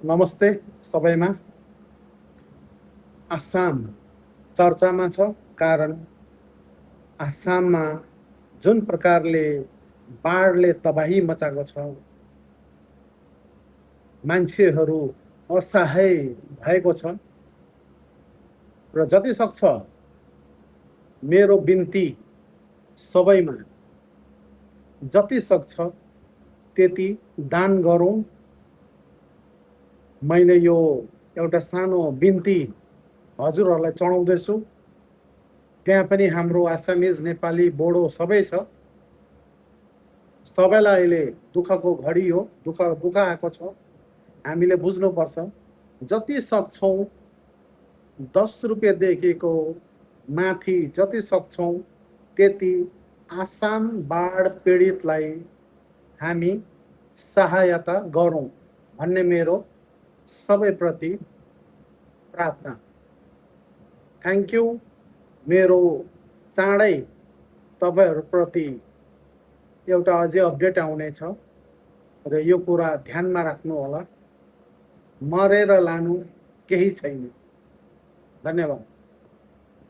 नमस्ते सबैमा। आसाम चर्चामा छ कारण आसाममा जुन प्रकारले बाढले तबाही मचाएको छ, मान्छेहरू असहाय भएको छ र जति सक्छ मेरो बिन्ती सबैमा जति सक्छ त्यति दान गरौँ। मैले यो एउटा सानो बिन्ती हजुरहरूलाई चढाउँदैछु। त्यहाँ पनि हाम्रो आसामिज, नेपाली, बोडो सबै छ। सबैलाई अहिले दुःखको घडी हो, दुःख आएको छ। हामीले बुझ्नुपर्छ, जति सक्छौँ 10 रुपियाँदेखिको माथि जति सक्छौँ त्यति आसाम बाढ पीडितलाई हामी सहायता गरौँ भन्ने मेरो सबैप्रति प्रार्थना। Thank you. मेरो चाँडै तपाईँहरूप्रति एउटा अझै अपडेट आउनेछ र यो कुरा ध्यानमा राख्नु होला। मरेर लानु केही छैन। धन्यवाद।